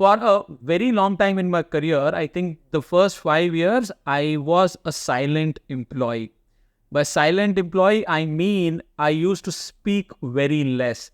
For a very long time in my career, I think the first 5 years, I was a silent employee. By silent employee, I mean I used to speak very less.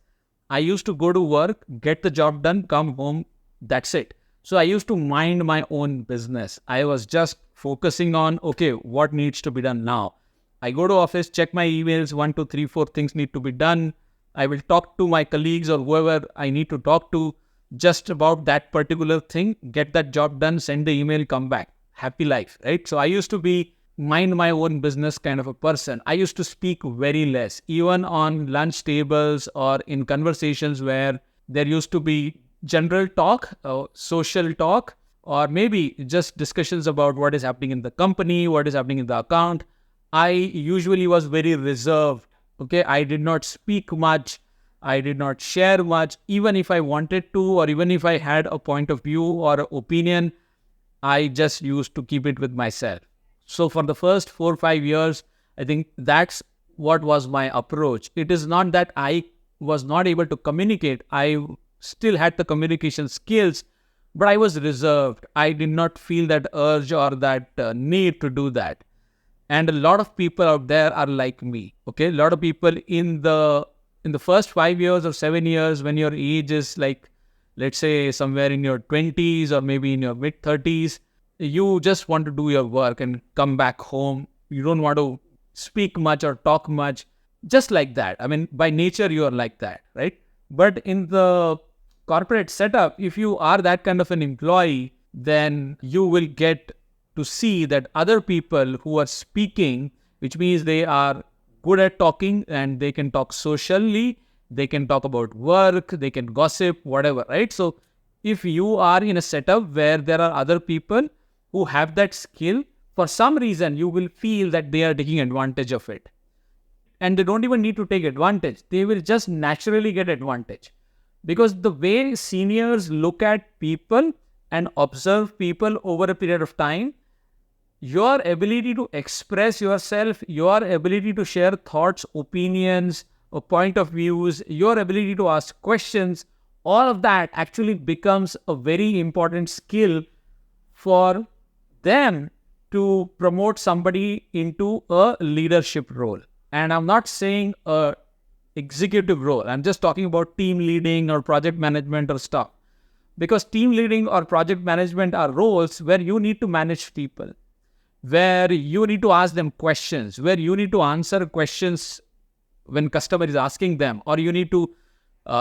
I used to go to work, get the job done, come home, that's it. So I used to mind my own business. I was just focusing on, okay, what needs to be done now? I go to office, check my emails, 1, 2, 3, 4 things need to be done. I will talk to my colleagues or whoever I need to talk to just about that particular thing, get that job done, send the email, come back. Happy life, right? So I used to be mind my own business kind of a person. I used to speak very less, even on lunch tables or in conversations where there used to be general talk, social talk, or maybe just discussions about what is happening in the company, what is happening in the account. I usually was very reserved. Okay, I did not speak much. I did not share much. Even if I wanted to, or even if I had a point of view or opinion, I just used to keep it with myself. So for the first 4 or 5 years, I think that's what was my approach. It is not that I was not able to communicate. I still had the communication skills, but I was reserved. I did not feel that urge or that need to do that. And a lot of people out there are like me. Okay, a lot of people in the first 5 years or 7 years, when your age is like, let's say somewhere in your 20s or maybe in your mid 30s, you just want to do your work and come back home. You don't want to speak much or talk much, just like that. I mean, by nature, you are like that, right? But in the corporate setup, if you are that kind of an employee, then you will get to see that other people who are speaking, which means they are good at talking and they can talk socially, they can talk about work, they can gossip, whatever, right? So if you are in a setup where there are other people who have that skill, for some reason, you will feel that they are taking advantage of it. And they don't even need to take advantage. They will just naturally get advantage. Because the way seniors look at people and observe people over a period of time, your ability to express yourself, your ability to share thoughts, opinions, or point of views, your ability to ask questions, all of that actually becomes a very important skill for them to promote somebody into a leadership role. And I'm not saying a executive role. I'm just talking about team leading or project management or stuff. Because team leading or project management are roles where you need to manage people, where you need to ask them questions, where you need to answer questions when customer is asking them, or you need to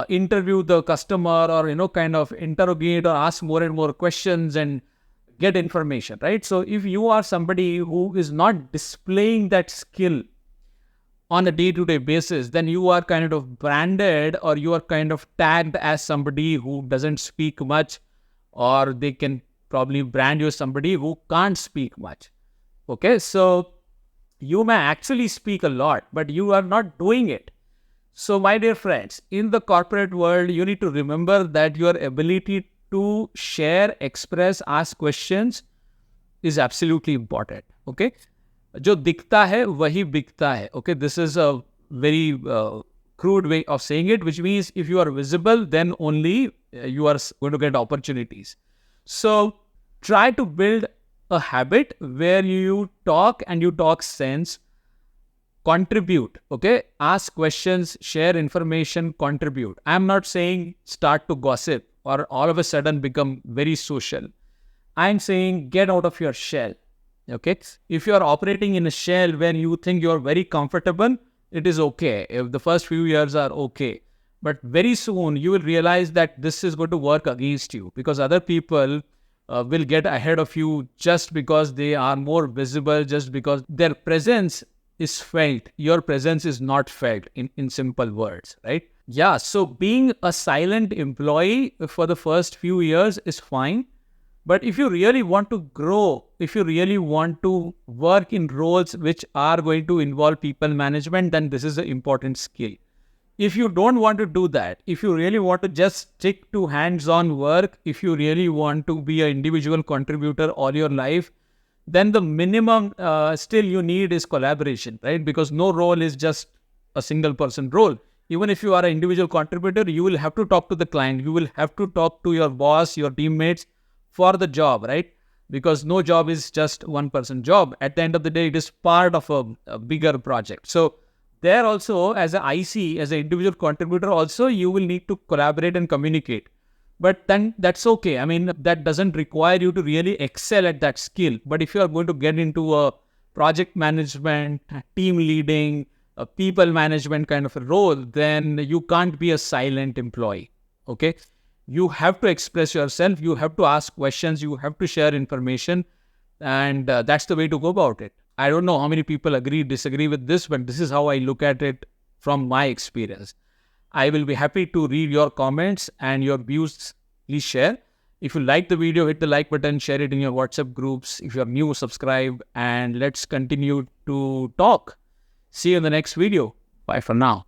interview the customer, or kind of interrogate or ask more and more questions and get information, right? So if you are somebody who is not displaying that skill on a day-to-day basis, then you are kind of branded, or you are kind of tagged as somebody who doesn't speak much, or they can probably brand you as somebody who can't speak much. Okay, so you may actually speak a lot, but you are not doing it. So my dear friends, in the corporate world, you need to remember that your ability to share, express, ask questions is absolutely important. Okay, जो दिखता है वही बिकता है. Okay, this is a very crude way of saying it, which means if you are visible, then only you are going to get opportunities. So try to build a habit where you talk and you talk sense, contribute, okay? Ask questions, share information, contribute. I'm not saying start to gossip or all of a sudden become very social. I'm saying get out of your shell, okay? If you're operating in a shell where you think you're very comfortable, it is okay. If the first few years are okay. But very soon you will realize that this is going to work against you, because other people will get ahead of you just because they are more visible, just because their presence is felt. Your presence is not felt, in simple words, right? Yeah, so being a silent employee for the first few years is fine. But if you really want to grow, if you really want to work in roles which are going to involve people management, then this is an important skill. If you don't want to do that, if you really want to just stick to hands-on work, if you really want to be an individual contributor all your life, then the minimum still you need is collaboration, right? Because no role is just a single person role. Even if you are an individual contributor, you will have to talk to the client. You will have to talk to your boss, your teammates for the job, right? Because no job is just one person job. At the end of the day, it is part of a bigger project. So there also, as an IC, as an individual contributor, also you will need to collaborate and communicate. But then that's okay. I mean, that doesn't require you to really excel at that skill. But if you are going to get into a project management, team leading, a people management kind of a role, then you can't be a silent employee. Okay. You have to express yourself. You have to ask questions. You have to share information. And that's the way to go about it. I don't know how many people agree, disagree with this, but this is how I look at it from my experience. I will be happy to read your comments and your views. Please share. If you like the video, hit the like button, share it in your WhatsApp groups. If you are new, subscribe, and let's continue to talk. See you in the next video. Bye for now.